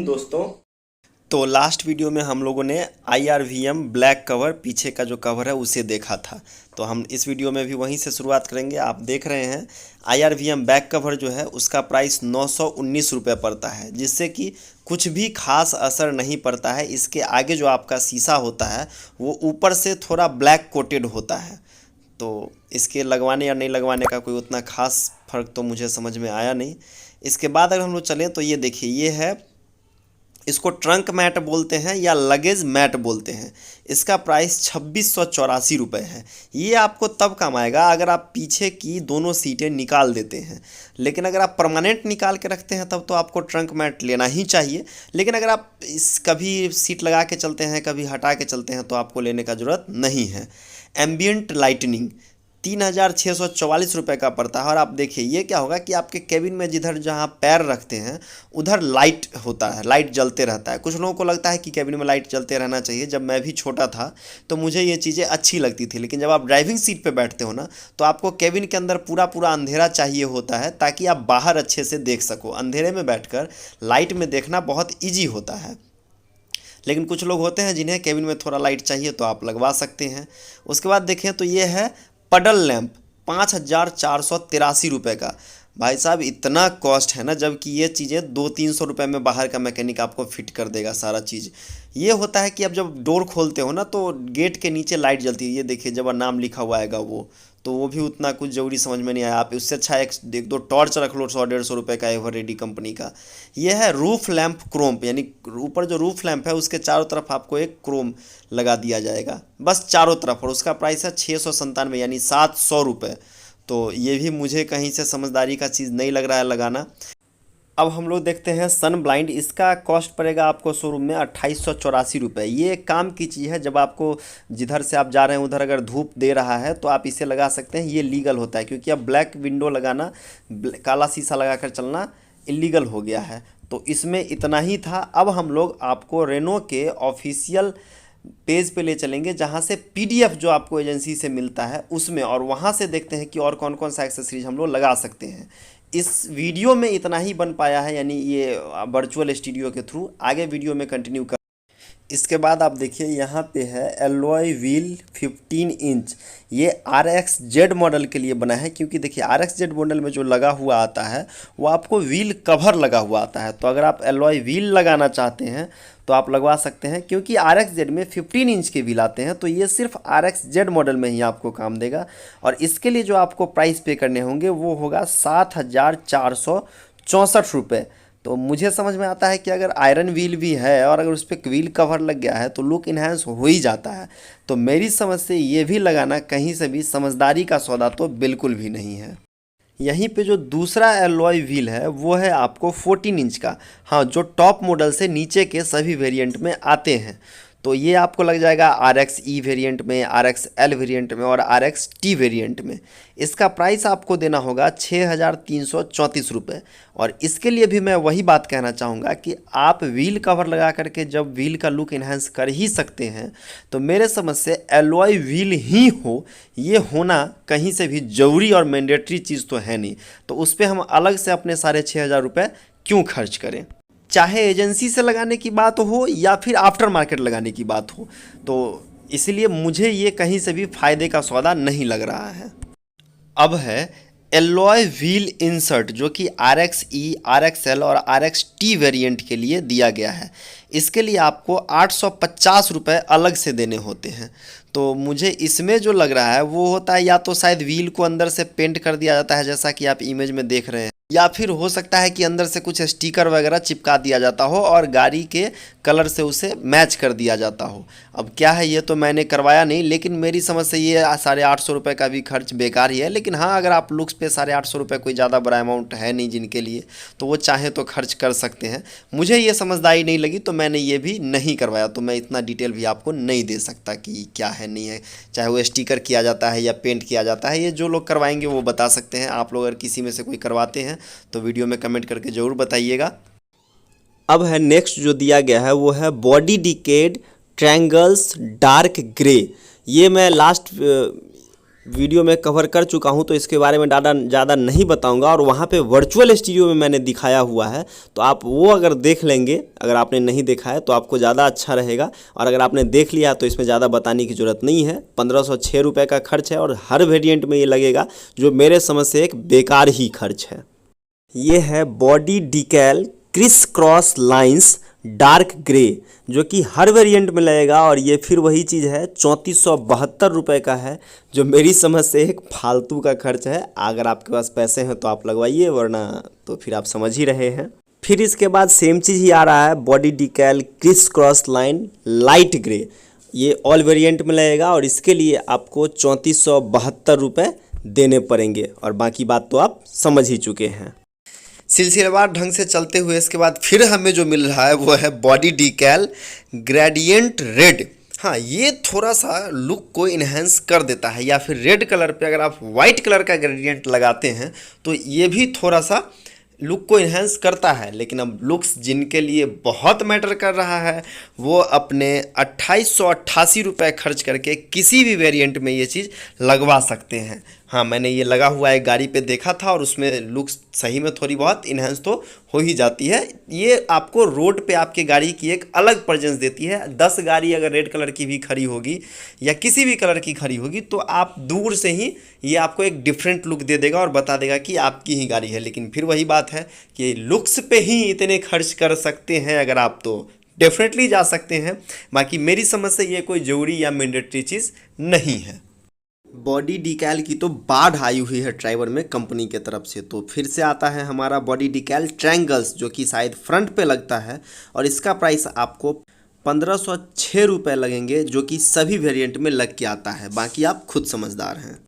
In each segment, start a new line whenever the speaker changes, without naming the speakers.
दोस्तों। तो last video में हम लोगों ने IRVM ब्लैक कवर, पीछे का जो कवर है उसे देखा था। तो हम इस वीडियो में भी वहीं से शुरुआत करेंगे। आप देख रहे हैं IRVM बैक कवर जो है उसका प्राइस 919 रुपये पड़ता है, जिससे कि कुछ भी खास असर नहीं पड़ता है। इसके आगे जो आपका शीशा होता है वो ऊपर से थोड़ा ब्लैक कोटेड होता है। तो इसके लगवाने या नहीं लगवाने का कोई उतना खास फ़र्क तो मुझे समझ में आया नहीं। इसके बाद अगर हम लोग चलें तो ये देखिए, ये है, इसको ट्रंक मैट बोलते हैं या लगेज मैट बोलते हैं। इसका प्राइस 2684 रुपये है। ये आपको तब काम आएगा अगर आप पीछे की दोनों सीटें निकाल देते हैं, लेकिन अगर आप परमानेंट निकाल के रखते हैं तब तो आपको ट्रंक मैट लेना ही चाहिए। लेकिन अगर आप कभी सीट लगा के चलते हैं, कभी हटा के चलते हैं, तो आपको लेने का ज़रूरत नहीं है। एम्बियंट लाइटनिंग 3644 रुपये का पड़ता है। और आप देखिए ये क्या होगा कि आपके केबिन में जिधर जहाँ पैर रखते हैं उधर लाइट होता है, लाइट जलते रहता है। कुछ लोगों को लगता है कि केबिन में लाइट जलते रहना चाहिए। जब मैं भी छोटा था तो मुझे ये चीज़ें अच्छी लगती थी, लेकिन जब आप ड्राइविंग सीट पे बैठते हो ना तो आपको केबिन के अंदर पूरा पूरा अंधेरा चाहिए होता है, ताकि आप बाहर अच्छे से देख सको। अंधेरे में बैठकर लाइट में देखना बहुत ईजी होता है। लेकिन कुछ लोग होते हैं जिन्हें केबिन में थोड़ा लाइट चाहिए, तो आप लगवा सकते हैं। उसके बाद देखें तो ये है पडल लैंप 5483 रुपये का। भाई साहब इतना कॉस्ट है ना, जबकि ये चीज़ें 200-300 रुपये में बाहर का मैकेनिक आपको फिट कर देगा सारा चीज़। ये होता है कि अब जब डोर खोलते हो ना तो गेट के नीचे लाइट जलती है। ये देखिए जब नाम लिखा हुआ आएगा वो भी उतना कुछ ज़रूरी समझ में नहीं आया। आप उससे अच्छा एक दो टॉर्च रख लो 100-150 रुपये का, एवर रेडी कंपनी का। ये है रूफ लैंप क्रोम, यानी ऊपर जो रूफ लैंप है उसके चारों तरफ आपको एक क्रोम लगा दिया जाएगा, बस चारों तरफ। और उसका प्राइस है 697 यानी 700 रुपये। तो ये भी मुझे कहीं से समझदारी का चीज़ नहीं लग रहा है लगाना। अब हम लोग देखते हैं सन ब्लाइंड। इसका कॉस्ट पड़ेगा आपको शोरूम में 2884 रुपये। ये काम की चीज़ है, जब आपको जिधर से आप जा रहे हैं उधर अगर धूप दे रहा है तो आप इसे लगा सकते हैं। ये लीगल होता है, क्योंकि अब ब्लैक विंडो लगाना, काला शीशा लगा कर चलना इलीगल हो गया है। तो इसमें इतना ही था। अब हम लोग आपको रेनो के ऑफिशियल पेज पे ले चलेंगे, जहाँ से PDF जो आपको एजेंसी से मिलता है उसमें, और वहाँ से देखते हैं कि और कौन कौन सा एक्सेसरीज हम लोग लगा सकते हैं। इस वीडियो में इतना ही बन पाया है, यानी ये वर्चुअल स्टूडियो के थ्रू। आगे वीडियो में कंटिन्यू कर। इसके बाद आप देखिए यहाँ पे है एलॉय व्हील 15 इंच। ये RXZ मॉडल के लिए बना है, क्योंकि देखिए RXZ मॉडल में जो लगा हुआ आता है वो आपको व्हील कवर लगा हुआ आता है। तो अगर आप एलॉय व्हील लगाना चाहते हैं तो आप लगवा सकते हैं, क्योंकि RXZ में 15 इंच के व्हील आते हैं। तो ये सिर्फ RXZ मॉडल में ही आपको काम देगा। और इसके लिए जो आपको प्राइस पे करने होंगे वो होगा 7464 रुपये। तो मुझे समझ में आता है कि अगर आयरन व्हील भी है और अगर उस पर व्हील कवर लग गया है तो लुक इन्हांस हो ही जाता है। तो मेरी समझ से ये भी लगाना कहीं से भी समझदारी का सौदा तो बिल्कुल भी नहीं है। यहीं पे जो दूसरा एलॉय व्हील है वो है आपको 14 इंच का। हाँ, जो टॉप मॉडल से नीचे के सभी वेरिएंट में आते हैं। तो ये आपको लग जाएगा RXE वेरिएंट में, RXL वेरिएंट में और RXT वेरिएंट में। इसका प्राइस आपको देना होगा 6334 रुपये। और इसके लिए भी मैं वही बात कहना चाहूँगा कि आप व्हील कवर लगा करके जब व्हील का लुक इन्हांस कर ही सकते हैं, तो मेरे समझ से एलॉय व्हील ही हो, ये होना कहीं से भी ज़रूरी और मैंडेटरी चीज़ तो है नहीं। तो उस पर हम अलग से अपने 6500 रुपये क्यों खर्च करें, चाहे एजेंसी से लगाने की बात हो या फिर आफ्टर मार्केट लगाने की बात हो। तो इसलिए मुझे ये कहीं से भी फ़ायदे का सौदा नहीं लग रहा है। अब है एलॉय व्हील इंसर्ट, जो कि RXE, RXL और RXT वेरिएंट के लिए दिया गया है। इसके लिए आपको 850 रुपये अलग से देने होते हैं। तो मुझे इसमें जो लग रहा है वो होता है या तो शायद व्हील को अंदर से पेंट कर दिया जाता है, जैसा कि आप इमेज में देख रहे हैं, या फिर हो सकता है कि अंदर से कुछ स्टिकर वगैरह चिपका दिया जाता हो और गाड़ी के कलर से उसे मैच कर दिया जाता हो। अब क्या है ये तो मैंने करवाया नहीं, लेकिन मेरी समझ से ये 850 रुपये का भी खर्च बेकार ही है। लेकिन हाँ, अगर आप लुक्स पे 850 रुपये कोई ज़्यादा बड़ा अमाउंट है नहीं जिनके लिए, तो वो चाहें तो खर्च कर सकते हैं। मुझे ये समझदारी नहीं लगी तो मैंने ये भी नहीं करवाया। तो मैं इतना डिटेल भी आपको नहीं दे सकता कि क्या है नहीं है, चाहे वो स्टिकर किया जाता है या पेंट किया जाता है। ये जो लोग करवाएंगे वो बता सकते हैं। आप लोग अगर किसी में से कोई करवाते हैं तो वीडियो में कमेंट करके ज़रूर बताइएगा। अब है नेक्स्ट जो दिया गया है वो है body decade triangles dark grey. ये मैं लास्ट वीडियो में कवर कर चुका हूं, तो इसके बारे में ज़्यादा नहीं बताऊंगा। और वहां पे वर्चुअल स्टूडियो में मैंने दिखाया हुआ है, तो आप वो अगर देख लेंगे, अगर आपने नहीं देखा है तो आपको ज़्यादा अच्छा रहेगा। और अगर आपने देख लिया तो इसमें ज़्यादा बताने की ज़रूरत नहीं है। 1506 रुपये का खर्च है और हर वेरिएंट में ये लगेगा, जो मेरे समझ से एक बेकार ही खर्च है। ये है body decal criss cross lines dark grey, जो कि हर वेरिएंट में लगेगा। और ये फिर वही चीज़ है, 3472 रुपये का है, जो मेरी समझ से एक फालतू का खर्च है। अगर आपके पास पैसे हैं तो आप लगवाइए, वरना तो फिर आप समझ ही रहे हैं। फिर इसके बाद सेम चीज़ ही आ रहा है, body decal criss cross line light grey. ये ऑल वेरिएंट में लगेगा और इसके लिए आपको 3472 रुपये देने पड़ेंगे। और बाकी बात तो आप समझ ही चुके हैं। सिलसिलेवार ढंग से चलते हुए इसके बाद फिर हमें जो मिल रहा है वो है बॉडी डिकैल ग्रेडियंट रेड। हाँ, ये थोड़ा सा लुक को इन्हेंस कर देता है, या फिर रेड कलर पे अगर आप वाइट कलर का ग्रेडियंट लगाते हैं तो ये भी थोड़ा सा लुक को इन्हेंस करता है। लेकिन अब लुक्स जिनके लिए बहुत मैटर कर रहा है, वो अपने 2888 रुपये खर्च करके किसी भी वेरिएंट में ये चीज़ लगवा सकते हैं। हाँ, मैंने ये लगा हुआ एक गाड़ी पे देखा था और उसमें लुक्स सही में थोड़ी बहुत इन्हेंस तो हो ही जाती है। ये आपको रोड पे आपके गाड़ी की एक अलग प्रेजेंस देती है। 10 गाड़ी अगर रेड कलर की भी खड़ी होगी या किसी भी कलर की खड़ी होगी, तो आप दूर से ही ये आपको एक डिफरेंट लुक दे देगा और बता देगा कि आपकी ही गाड़ी है। लेकिन फिर वही बात है कि लुक्स पे ही इतने खर्च कर सकते हैं अगर आप, तो डेफिनेटली जा सकते हैं। बाकी मेरी समझ से ये कोई जरूरी या मैंडेटरी चीज़ नहीं है। बॉडी डिकैल की तो बाढ़ आई हुई है ड्राइवर में कंपनी के तरफ से। तो फिर से आता है हमारा बॉडी डिकैल ट्रायंगल्स, जो कि शायद फ्रंट पे लगता है, और इसका प्राइस आपको 1506 रुपये लगेंगे, जो कि सभी वेरिएंट में लग के आता है। बाकी आप खुद समझदार हैं।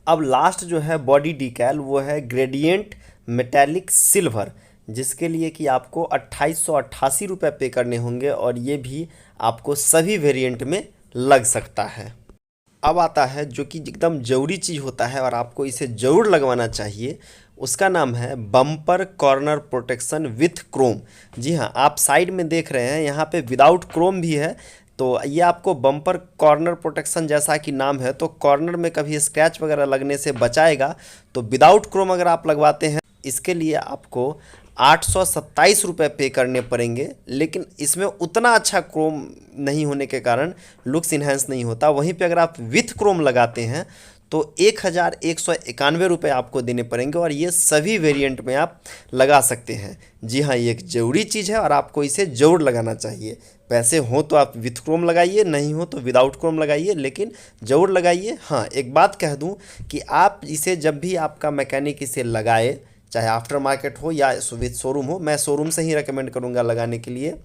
अब लास्ट जो है बॉडी डिकैल, वो है ग्रेडियंट मेटालिक सिल्वर, जिसके लिए कि आपको 2888 रुपये पे करने होंगे, और ये भी आपको सभी वेरिएंट में लग सकता है। अब आता है जो कि एकदम ज़रूरी चीज़ होता है और आपको इसे ज़रूर लगवाना चाहिए, उसका नाम है bumper corner protection with chrome. जी हाँ, आप साइड में देख रहे हैं यहाँ पे विदाउट क्रोम भी है। तो ये आपको बम्पर कॉर्नर प्रोटेक्शन, जैसा कि नाम है, तो कॉर्नर में कभी स्क्रैच वगैरह लगने से बचाएगा। तो विदाउट क्रोम अगर आप लगवाते हैं, इसके लिए आपको 827 रुपये पे करने पड़ेंगे। लेकिन इसमें उतना अच्छा क्रोम नहीं होने के कारण लुक्स इन्हेंस नहीं होता। वहीं पे अगर आप विथ क्रोम लगाते हैं तो 1191 रुपये आपको देने पड़ेंगे, और ये सभी वेरिएंट में आप लगा सकते हैं। जी हाँ, ये एक ज़रूरी चीज़ है और आपको इसे ज़रूर लगाना चाहिए। पैसे हो तो आप विथ क्रोम लगाइए, नहीं हो तो विदाउट क्रोम लगाइए, लेकिन ज़रूर लगाइए। हाँ, एक बात कह दूँ कि आप इसे जब भी आपका मैकेनिक इसे लगाए, चाहे आफ्टर मार्केट हो या विथ शोरूम हो, मैं शोरूम से ही रेकमेंड करूँगा लगाने के लिए,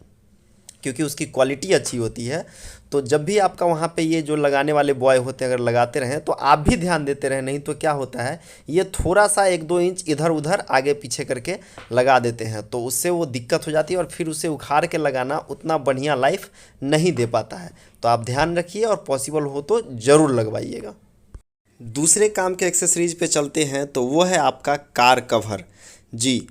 क्योंकि उसकी क्वालिटी अच्छी होती है। तो जब भी आपका वहाँ पे ये जो लगाने वाले बॉय होते हैं अगर लगाते रहें, तो आप भी ध्यान देते रहें। नहीं तो क्या होता है, ये थोड़ा सा 1-2 इंच इधर उधर आगे पीछे करके लगा देते हैं, तो उससे वो दिक्कत हो जाती है और फिर उसे उखाड़ के लगाना उतना बढ़िया लाइफ नहीं दे पाता है। तो आप ध्यान रखिए और पॉसिबल हो तो ज़रूर लगवाइएगा। दूसरे काम के एक्सेसरीज पे चलते हैं, तो वो है आपका कार कवर। जी,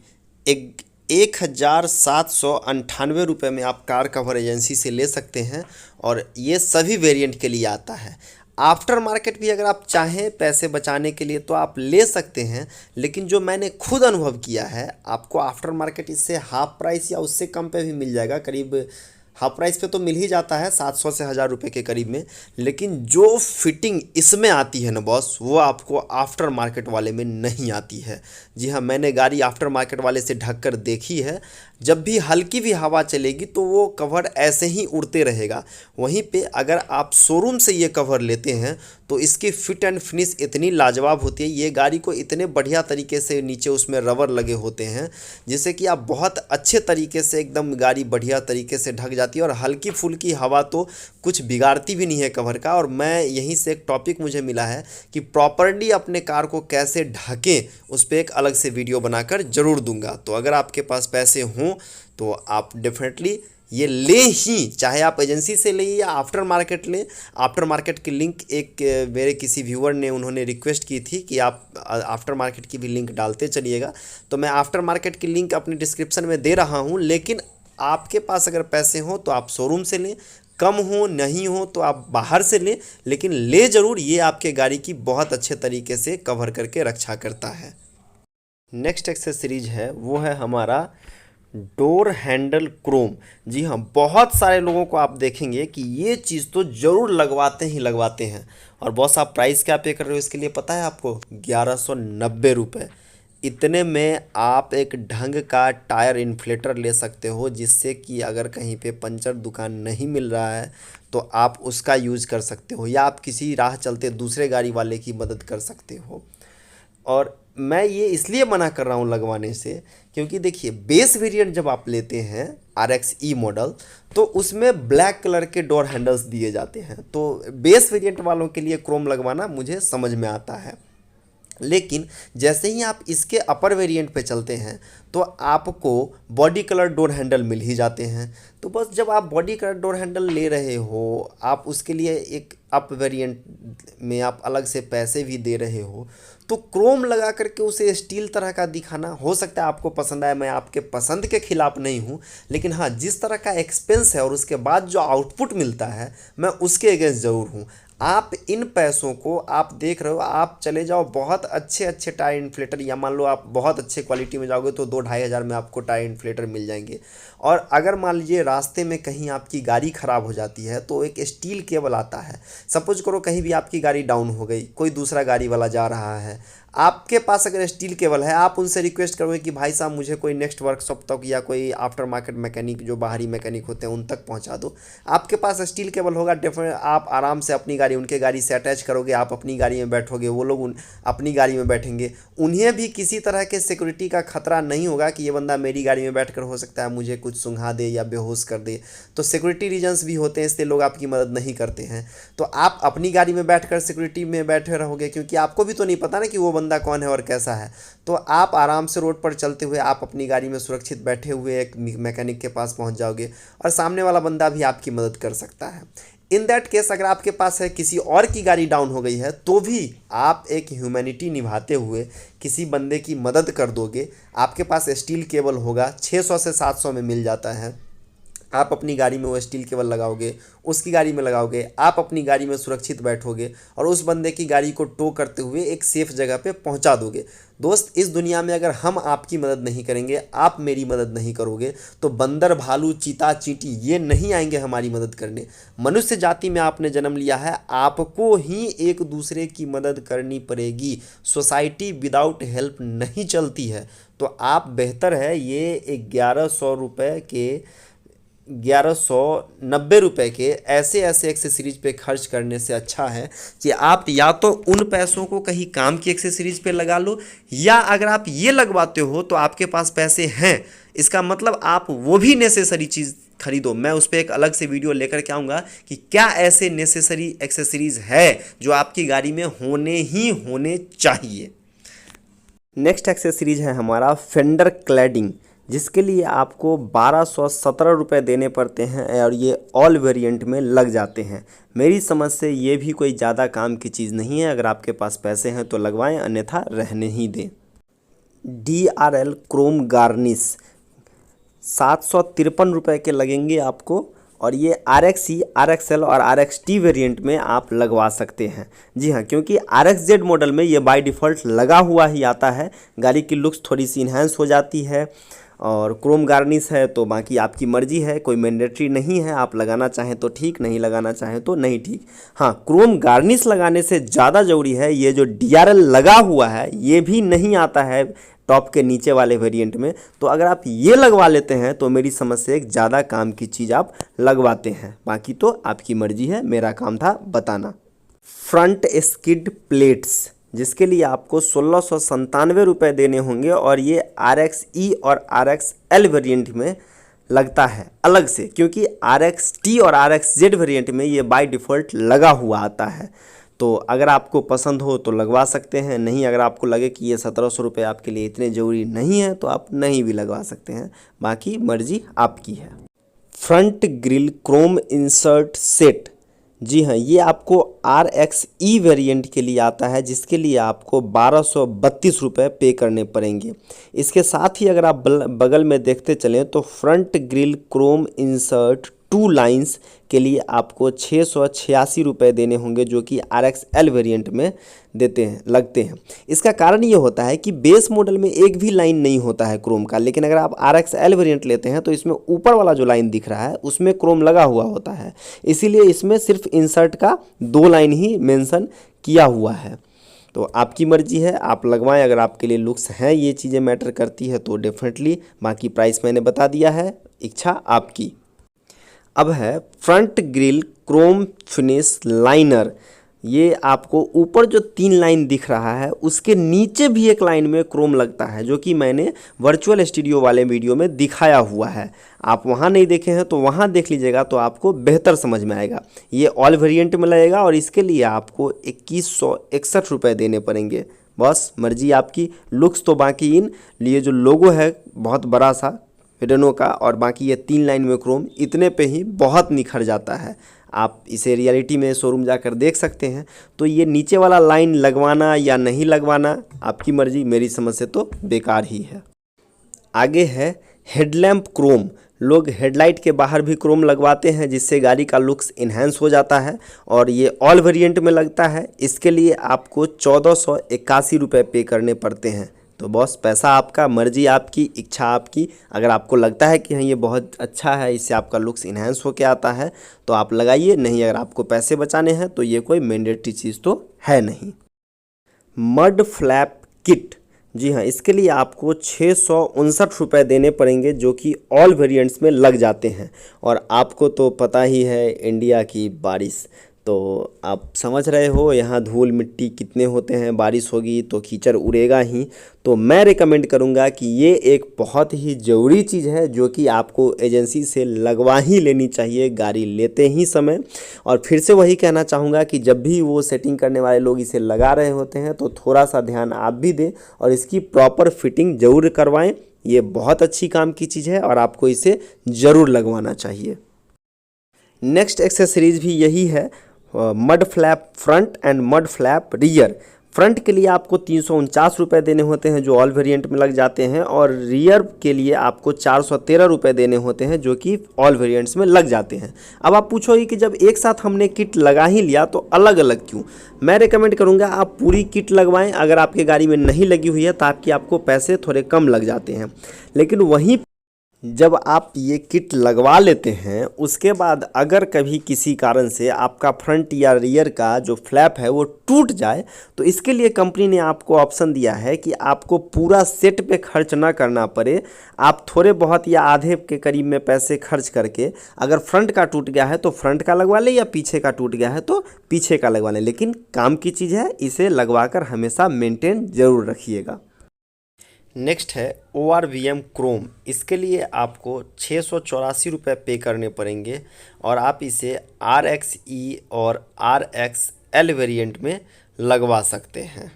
1798 रुपये में आप कार कवर एजेंसी से ले सकते हैं, और ये सभी वेरिएंट के लिए आता है। आफ्टर मार्केट भी अगर आप चाहें पैसे बचाने के लिए तो आप ले सकते हैं, लेकिन जो मैंने खुद अनुभव किया है, आपको आफ्टर मार्केट इससे हाफ प्राइस या उससे कम पे भी मिल जाएगा। करीब हाफ प्राइस पे तो मिल ही जाता है, 700 से 1000 रुपये के करीब में। लेकिन जो फिटिंग इसमें आती है ना बॉस, वो आपको आफ्टर मार्केट वाले में नहीं आती है। जी हाँ, मैंने गाड़ी आफ्टर मार्केट वाले से ढक कर देखी है। जब भी हल्की भी हवा चलेगी तो वो कवर ऐसे ही उड़ते रहेगा। वहीं पे अगर आप शोरूम से ये कवर लेते हैं तो इसकी फिट एंड फिनिश इतनी लाजवाब होती है। ये गाड़ी को इतने बढ़िया तरीके से नीचे उसमें रबर लगे होते हैं, जिससे कि आप बहुत अच्छे तरीके से एकदम गाड़ी बढ़िया तरीके से ढक जाती है, और हल्की फुल्की हवा तो कुछ बिगाड़ती भी नहीं है कवर का। और मैं यहीं से एक टॉपिक मुझे मिला है कि प्रॉपर्ली अपने कार को कैसे ढकें, उस पर एक अलग से वीडियो बनाकर ज़रूर दूंगा। तो अगर आपके पास पैसे हों तो आप डेफिनेटली ये ले ही, चाहे आप एजेंसी से लें या आफ्टर मार्केट लें। आफ्टर मार्केट की लिंक एक मेरे किसी व्यूअर ने उन्होंने रिक्वेस्ट की थी कि आप आफ्टर मार्केट की भी लिंक डालते चलिएगा, तो मैं आफ्टर मार्केट की लिंक अपनी डिस्क्रिप्शन में दे रहा हूँ। लेकिन आपके पास अगर पैसे हों तो आप शोरूम से लें, कम हो नहीं हो तो आप बाहर से लें, लेकिन ले ज़रूर, ये आपके गाड़ी की बहुत अच्छे तरीके से कवर करके रक्षा करता है। नेक्स्ट एक्सेसरीज है वो है हमारा डोर हैंडल क्रोम। जी हाँ, बहुत सारे लोगों को आप देखेंगे कि ये चीज़ तो ज़रूर लगवाते ही लगवाते हैं। और बॉस आप प्राइस क्या पे कर रहे हो इसके लिए पता है आपको? 1190 रुपये। इतने में आप एक ढंग का टायर इन्फ्लेटर ले सकते हो, जिससे कि अगर कहीं पे पंचर दुकान नहीं मिल रहा है तो आप उसका यूज़ कर सकते हो, या आप किसी राह चलते दूसरे गाड़ी वाले की मदद कर सकते हो। और मैं ये इसलिए मना कर रहा हूँ लगवाने से, क्योंकि देखिए बेस वेरिएंट जब आप लेते हैं RXE मॉडल, तो उसमें ब्लैक कलर के डोर हैंडल्स दिए जाते हैं। तो बेस वेरिएंट वालों के लिए क्रोम लगवाना मुझे समझ में आता है, लेकिन जैसे ही आप इसके अपर वेरिएंट पे चलते हैं तो आपको बॉडी कलर डोर हैंडल मिल ही जाते हैं। तो बस जब आप बॉडी कलर डोर हैंडल ले रहे हो, आप उसके लिए एक अप वेरिएंट में आप अलग से पैसे भी दे रहे हो, तो क्रोम लगा करके उसे स्टील तरह का दिखाना, हो सकता है आपको पसंद आए। मैं आपके पसंद के खिलाफ नहीं हूँ, लेकिन हाँ, जिस तरह का एक्सपेंस है और उसके बाद जो आउटपुट मिलता है, मैं उसके अगेंस्ट ज़रूर हूँ। आप इन पैसों को आप देख रहे हो, आप चले जाओ बहुत अच्छे अच्छे टायर इन्फ्लेटर, या मान लो आप बहुत अच्छे क्वालिटी में जाओगे तो 2-2.5 हज़ार में आपको टायर इन्फ्लेटर मिल जाएंगे। और अगर मान लीजिए रास्ते में कहीं आपकी गाड़ी ख़राब हो जाती है तो एक स्टील केबल आता है। सपोज करो कहीं भी आपकी गाड़ी डाउन हो गई, कोई दूसरा गाड़ी वाला जा रहा है, आपके पास अगर स्टील केबल है, आप उनसे रिक्वेस्ट करोगे कि भाई साहब मुझे कोई नेक्स्ट वर्कशॉप तक या कोई आफ्टर मार्केट मैकेनिक जो बाहरी मैकेनिक होते हैं उन तक पहुंचा दो। आपके पास स्टील केबल होगा, डेफिनेट आप आराम से अपनी गाड़ी उनके गाड़ी से अटैच करोगे, आप अपनी गाड़ी में बैठोगे, वो लोग अपनी गाड़ी में बैठेंगे। उन्हें भी किसी तरह के सिक्योरिटी का खतरा नहीं होगा कि ये बंदा मेरी गाड़ी में बैठकर हो सकता है मुझे कुछ सूंघा दे या बेहोश कर दे। तो सिक्योरिटी रीजन्स भी होते हैं, इसलिए लोग आपकी मदद नहीं करते हैं। तो आप अपनी गाड़ी में बैठकर सिक्योरिटी में बैठे रहोगे, क्योंकि आपको भी तो नहीं पता ना कि वो बंदा कौन है और कैसा है। तो आप आराम से रोड पर चलते हुए आप अपनी गाड़ी में सुरक्षित बैठे हुए एक मैकेनिक के पास पहुंच जाओगे, और सामने वाला बंदा भी आपकी मदद कर सकता है। इन दैट केस अगर आपके पास है किसी और की गाड़ी डाउन हो गई है, तो भी आप एक ह्यूमैनिटी निभाते हुए किसी बंदे की मदद कर दोगे। आपके पास स्टील केबल होगा, 600 से 700 में मिल जाता है। आप अपनी गाड़ी में वो स्टील केबल लगाओगे, उसकी गाड़ी में लगाओगे, आप अपनी गाड़ी में सुरक्षित बैठोगे और उस बंदे की गाड़ी को टो करते हुए एक सेफ जगह पे पहुंचा दोगे। दोस्त, इस दुनिया में अगर हम आपकी मदद नहीं करेंगे, आप मेरी मदद नहीं करोगे, तो बंदर, भालू, चीता, चींटी ये नहीं आएंगे हमारी मदद करने। मनुष्य जाति में आपने जन्म लिया है, आपको ही एक दूसरे की मदद करनी पड़ेगी। सोसाइटी विदाउट हेल्प नहीं चलती है। तो आप बेहतर है ये 1190 रुपये के ऐसे ऐसे एक्सेसरीज पे खर्च करने से अच्छा है कि आप या तो उन पैसों को कहीं काम की एक्सेसरीज पे लगा लो, या अगर आप ये लगवाते हो तो आपके पास पैसे हैं, इसका मतलब आप वो भी नेसेसरी चीज़ खरीदो। मैं उस पर एक अलग से वीडियो लेकर के आऊँगा कि क्या ऐसे नेसेसरी एक्सेसरीज है जो आपकी गाड़ी में होने चाहिए। नेक्स्ट एक्सेसरीज है हमारा फेंडर क्लैडिंग, जिसके लिए आपको 1217 रुपये देने पड़ते हैं, और ये ऑल वेरिएंट में लग जाते हैं। मेरी समझ से ये भी कोई ज़्यादा काम की चीज़ नहीं है। अगर आपके पास पैसे हैं तो लगवाएं, अन्यथा रहने ही दें। DRL क्रोम गार्निश 753 रुपये के लगेंगे आपको, और ये RXE, RXL और RXT वेरिएंट में आप लगवा सकते हैं। जी हाँ, क्योंकि RXZ मॉडल में ये बाय डिफ़ॉल्ट लगा हुआ ही आता है। गाड़ी की लुक्स थोड़ी सी इन्हांस हो जाती है, और क्रोम गार्निश है तो बाकी आपकी मर्जी है, कोई मैंडेटरी नहीं है। आप लगाना चाहें तो ठीक, नहीं लगाना चाहें तो नहीं ठीक। हाँ, क्रोम गार्निश लगाने से ज़्यादा ज़रूरी है ये जो DRL लगा हुआ है, ये भी नहीं आता है टॉप के नीचे वाले वेरिएंट में। तो अगर आप ये लगवा लेते हैं तो मेरी समझ से एक ज़्यादा काम की चीज़ आप लगवाते हैं। बाकी तो आपकी मर्जी है, मेरा काम था बताना। फ्रंट स्किड प्लेट्स, जिसके लिए आपको 1697 रुपये देने होंगे, और ये RXE और RXL वेरिएंट में लगता है अलग से, क्योंकि RXT और RXZ वेरिएंट में ये बाय डिफ़ॉल्ट लगा हुआ आता है। तो अगर आपको पसंद हो तो लगवा सकते हैं, नहीं अगर आपको लगे कि ये 1700 रुपये आपके लिए इतने ज़रूरी नहीं है तो आप नहीं भी लगवा सकते हैं, बाकी मर्जी आपकी है। Front grille chrome insert set, जी हाँ, ये आपको RXE वेरिएंट के लिए आता है, जिसके लिए आपको 1232 रुपये पे करने पड़ेंगे। इसके साथ ही अगर आप बगल में देखते चलें तो front grille chrome insert 2 lines के लिए आपको 686 रुपये देने होंगे, जो कि RXL वेरिएंट में लगते हैं। इसका कारण ये होता है कि बेस मॉडल में एक भी लाइन नहीं होता है क्रोम का, लेकिन अगर आप RXL वेरिएंट लेते हैं तो इसमें ऊपर वाला जो लाइन दिख रहा है उसमें क्रोम लगा हुआ होता है, इसीलिए इसमें सिर्फ इंसर्ट का 2 लाइन ही मेंशन किया हुआ है। तो आपकी मर्जी है, आप लगवाएं। अगर आपके लिए लुक्स हैं, ये चीज़ें मैटर करती है तो डेफिनेटली। बाकी प्राइस मैंने बता दिया है, इच्छा आपकी। अब है front grille Chrome finish liner. ये आपको ऊपर जो 3 लाइन दिख रहा है उसके नीचे भी एक लाइन में क्रोम लगता है, जो कि मैंने वर्चुअल स्टूडियो वाले वीडियो में दिखाया हुआ है। आप वहाँ नहीं देखे हैं तो वहाँ देख लीजिएगा, तो आपको बेहतर समझ में आएगा। ये ऑल वेरिएंट में लगेगा और इसके लिए आपको 2161 रुपये देने पड़ेंगे। बस मर्जी आपकी। लुक्स तो बाकी इन लिए जो लोगो है बहुत बड़ा सा रेनो का, और बाकी ये 3 लाइन में क्रोम, इतने पे ही बहुत निखर जाता है। आप इसे रियलिटी में शोरूम जाकर देख सकते हैं। तो ये नीचे वाला लाइन लगवाना या नहीं लगवाना आपकी मर्जी, मेरी समझ से तो बेकार ही है। आगे है हेडलैम्प क्रोम। लोग हेडलाइट के बाहर भी क्रोम लगवाते हैं, जिससे गाड़ी का लुक्स इन्हेंस हो जाता है, और ये ऑल वेरिएंट में लगता है। इसके लिए आपको 1481 रुपये पे करने पड़ते हैं। तो बॉस, पैसा आपका, मर्जी आपकी, इच्छा आपकी। अगर आपको लगता है कि हाँ ये बहुत अच्छा है, इससे आपका लुक्स इन्हेंस होके आता है, तो आप लगाइए। नहीं, अगर आपको पैसे बचाने हैं तो ये कोई मैंडेटरी चीज़ तो है नहीं। मड फ्लैप किट, जी हाँ, इसके लिए आपको 659 रुपये देने पड़ेंगे, जो कि ऑल वेरिएंट्स में लग जाते हैं। और आपको तो पता ही है इंडिया की बारिश, तो आप समझ रहे हो यहाँ धूल मिट्टी कितने होते हैं। बारिश होगी तो कीचड़ उड़ेगा ही। तो मैं रिकमेंड करूँगा कि ये एक बहुत ही ज़रूरी चीज़ है, जो कि आपको एजेंसी से लगवा ही लेनी चाहिए गाड़ी लेते ही समय। और फिर से वही कहना चाहूँगा कि जब भी वो सेटिंग करने वाले लोग इसे लगा रहे होते हैं तो थोड़ा सा ध्यान आप भी दें और इसकी प्रॉपर फिटिंग ज़रूर करवाएं। ये बहुत अच्छी काम की चीज़ है और आपको इसे ज़रूर लगवाना चाहिए। नेक्स्ट एक्सेसरीज भी यही है, mud flap front end mud flap rear. Front के लिए आपको 349 रुपये देने होते हैं, जो ऑल वेरिएंट में लग जाते हैं, और रियर के लिए आपको 413 रुपये देने होते हैं, जो कि ऑल वेरिएंट्स में लग जाते हैं। अब आप पूछोगे कि जब एक साथ हमने किट लगा ही लिया तो अलग अलग क्यों? मैं रिकमेंड करूँगा आप पूरी किट लगवाएं। अगर आपके गाड़ी में नहीं लगी हुई है तो आपको पैसे थोड़े कम लग जाते हैं, लेकिन वहीं जब आप ये किट लगवा लेते हैं उसके बाद अगर कभी किसी कारण से आपका फ्रंट या रियर का जो फ्लैप है वो टूट जाए, तो इसके लिए कंपनी ने आपको ऑप्शन दिया है कि आपको पूरा सेट पे खर्च ना करना पड़े। आप थोड़े बहुत या आधे के करीब में पैसे खर्च करके अगर फ्रंट का टूट गया है तो फ्रंट का लगवा लें, या पीछे का टूट गया है तो पीछे का लगवा लें। लेकिन काम की चीज़ है, इसे लगवा कर हमेशा मेंटेन ज़रूर रखिएगा। नेक्स्ट है ORVM क्रोम। इसके लिए आपको 684 रुपये पे करने पड़ेंगे, और आप इसे RXE और RXL वेरिएंट में लगवा सकते हैं।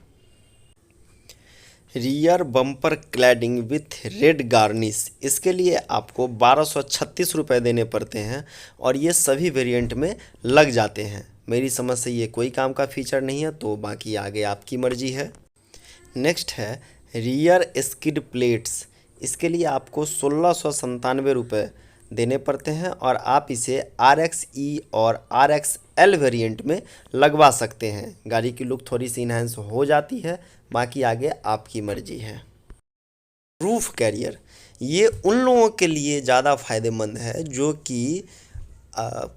Rear bumper cladding with red garnish, इसके लिए आपको 1236 रुपये देने पड़ते हैं, और ये सभी वेरिएंट में लग जाते हैं। मेरी समझ से ये कोई काम का फीचर नहीं है, तो बाकी आगे आपकी मर्जी है। नेक्स्ट है रियर स्किड प्लेट्स। इसके लिए आपको 1697 रुपये देने पड़ते हैं, और आप इसे RXE और RXL वेरिएंट में लगवा सकते हैं। गाड़ी की लुक थोड़ी सी इन्हांस हो जाती है, बाकी आगे आपकी मर्जी है। रूफ कैरियर, ये उन लोगों के लिए ज़्यादा फ़ायदेमंद है जो कि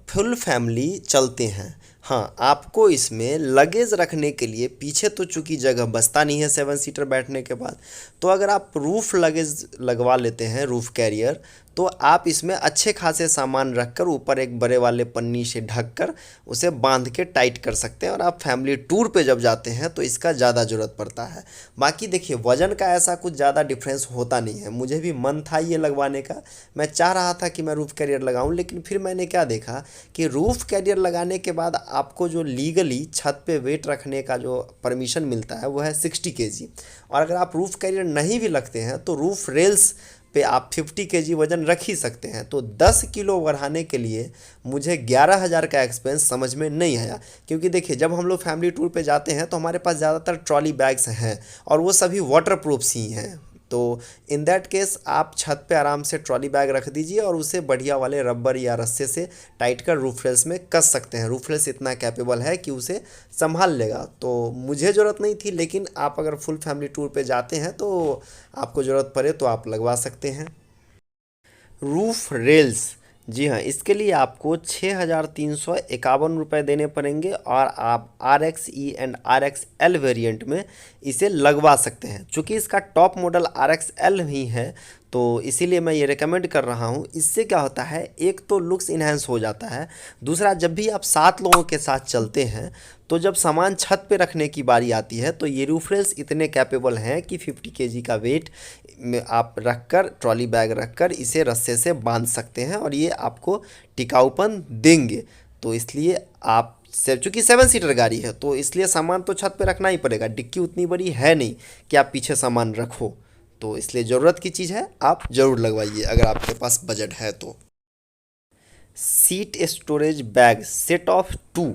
फुल फैमिली चलते हैं। हाँ, आपको इसमें लगेज रखने के लिए पीछे तो चूँकि जगह बचता नहीं है 7 सीटर बैठने के बाद, तो अगर आप रूफ लगेज लगवा लेते हैं रूफ कैरियर, तो आप इसमें अच्छे खासे सामान रखकर ऊपर एक बड़े वाले पन्नी से ढककर उसे बांध के टाइट कर सकते हैं, और आप फैमिली टूर पे जब जाते हैं तो इसका ज़्यादा ज़रूरत पड़ता है। बाकी देखिए, वज़न का ऐसा कुछ ज़्यादा डिफरेंस होता नहीं है। मुझे भी मन था ये लगवाने का, मैं चाह रहा था कि मैं रूफ कैरियर लगाऊं, लेकिन फिर मैंने क्या देखा कि रूफ कैरियर लगाने के बाद आपको जो लीगली छत पे वेट रखने का जो परमिशन मिलता है वो है 60 kg, और अगर आप रूफ कैरियर नहीं भी लगते हैं तो रूफ रेल्स पे आप 50 kg वज़न रख ही सकते हैं। तो 10 किलो बढ़ाने के लिए मुझे 11,000 का एक्सपेंस समझ में नहीं आया, क्योंकि देखिए जब हम लोग फैमिली टूर पे जाते हैं तो हमारे पास ज़्यादातर ट्रॉली बैग्स हैं, और वो सभी वाटर प्रूफ्स ही हैं। तो इन दैट केस आप छत पे आराम से ट्रॉली बैग रख दीजिए और उसे बढ़िया वाले रबर या रस्से से टाइट कर रूफ रेल्स में कस सकते हैं। रूफ रेल्स इतना कैपेबल है कि उसे संभाल लेगा। तो मुझे ज़रूरत नहीं थी, लेकिन आप अगर फुल फैमिली टूर पे जाते हैं तो आपको ज़रूरत पड़े तो आप लगवा सकते हैं। रूफ रेल्स, जी हाँ, इसके लिए आपको 6,351 रुपये देने पड़ेंगे और आप RXE एंड RXL वेरिएंट में इसे लगवा सकते हैं। चूँकि इसका टॉप मॉडल RXL ही है तो इसीलिए मैं ये रेकमेंड कर रहा हूँ। इससे क्या होता है, एक तो लुक्स इन्हेंस हो जाता है, दूसरा जब भी आप 7 लोगों के साथ चलते हैं तो जब सामान छत पे रखने की बारी आती है तो ये रूफ रेल्स इतने कैपेबल हैं कि 50 kg का वेट में आप रखकर ट्रॉली बैग रखकर इसे रस्से से बांध सकते हैं और ये आपको टिकाऊपन देंगे। तो इसलिए आप से चूँकि 7 सीटर गाड़ी है तो इसलिए सामान तो छत पे रखना ही पड़ेगा। डिक्की उतनी बड़ी है नहीं कि आप पीछे सामान रखो, तो इसलिए ज़रूरत की चीज़ है, आप ज़रूर लगवाइए अगर आपके पास बजट है तो। Seat storage bag set of 2,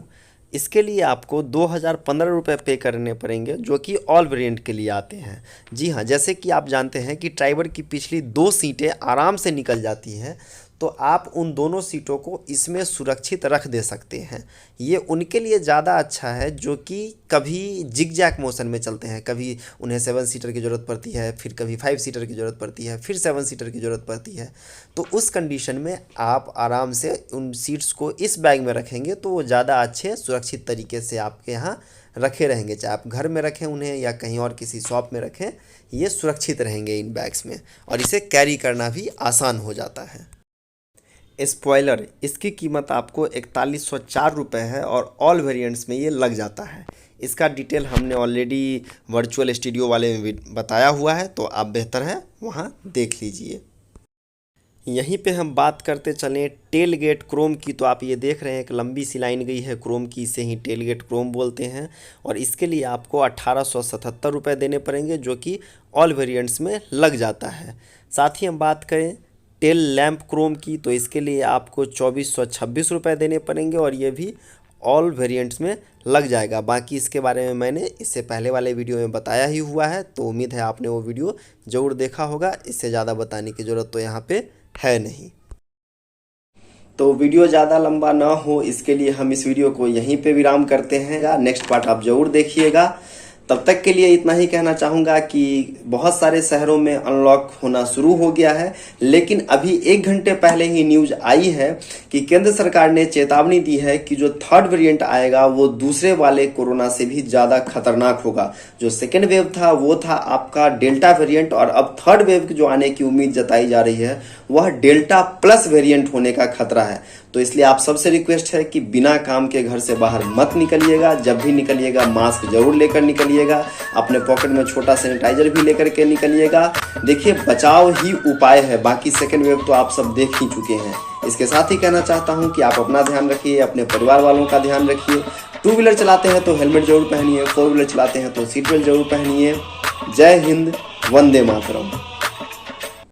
इसके लिए आपको 2,015 रुपये पे करने पड़ेंगे, जो कि ऑल वेरिएंट के लिए आते हैं। जी हाँ, जैसे कि आप जानते हैं कि ड्राइवर की पिछली 2 सीटें आराम से निकल जाती हैं, तो आप उन दोनों सीटों को इसमें सुरक्षित रख दे सकते हैं। ये उनके लिए ज़्यादा अच्छा है जो कि कभी जिग जैग मोशन में चलते हैं, कभी उन्हें 7 सीटर की ज़रूरत पड़ती है, फिर कभी 5 सीटर की ज़रूरत पड़ती है, फिर 7 सीटर की ज़रूरत पड़ती है। तो उस कंडीशन में आप आराम से उन सीट्स को इस बैग में रखेंगे तो वो ज़्यादा अच्छे सुरक्षित तरीके से आपके यहाँ रखे रहेंगे। चाहे आप घर में रखें उन्हें या कहीं और किसी शॉप में रखें, ये सुरक्षित रहेंगे इन बैग्स में और इसे कैरी करना भी आसान हो जाता है। स्पॉइलर, इसकी कीमत आपको 4104 रुपये है और ऑल वेरिएंट्स में ये लग जाता है। इसका डिटेल हमने ऑलरेडी वर्चुअल स्टूडियो वाले में बताया हुआ है, तो आप बेहतर है वहाँ देख लीजिए। यहीं पे हम बात करते चलें टेल गेट क्रोम की, तो आप ये देख रहे हैं एक लंबी सी लाइन गई है क्रोम की, इसे ही टेल गेट क्रोम बोलते हैं और इसके लिए आपको 1877 रुपये देने पड़ेंगे, जो कि ऑल वेरिएंट्स में लग जाता है। साथ ही हम बात करें टेल लैंप क्रोम की, तो इसके लिए आपको 2426 रुपये देने पड़ेंगे और ये भी ऑल वेरिएंट्स में लग जाएगा। बाकी इसके बारे में मैंने इससे पहले वाले वीडियो में बताया ही हुआ है, तो उम्मीद है आपने वो वीडियो ज़रूर देखा होगा। इससे ज़्यादा बताने की ज़रूरत तो यहाँ पे है नहीं। तो वीडियो ज़्यादा लंबा ना हो इसके लिए हम इस वीडियो को यहीं पे विराम करते हैं। नेक्स्ट पार्ट आप ज़रूर देखिएगा। तब तक के लिए इतना ही कहना चाहूँगा कि बहुत सारे शहरों में अनलॉक होना शुरू हो गया है, लेकिन अभी 1 घंटे पहले ही न्यूज आई है कि केंद्र सरकार ने चेतावनी दी है कि जो 3rd वेरिएंट आएगा वो दूसरे वाले कोरोना से भी ज़्यादा खतरनाक होगा। जो 2nd वेव था वो था आपका डेल्टा वेरिएंट और अब 3rd वेव जो आने की उम्मीद जताई जा रही है वह डेल्टा प्लस वेरिएंट होने का खतरा है। तो इसलिए आप सबसे रिक्वेस्ट है कि बिना काम के घर से बाहर मत निकलिएगा। जब भी निकलिएगा मास्क जरूर लेकर निकलिएगा, अपने पॉकेट में छोटा सैनिटाइजर भी लेकर के निकलिएगा। देखिए, बचाव ही उपाय है, बाकी 2nd वेव तो आप सब देख ही चुके हैं। इसके साथ ही कहना चाहता हूं कि आप अपना ध्यान रखिए, अपने परिवार वालों का ध्यान रखिए। 2 व्हीलर चलाते हैं तो हेलमेट जरूर पहनिए, 4 व्हीलर चलाते हैं तो सीट बेल्ट जरूर पहनिए। जय हिंद, वंदे मातरम।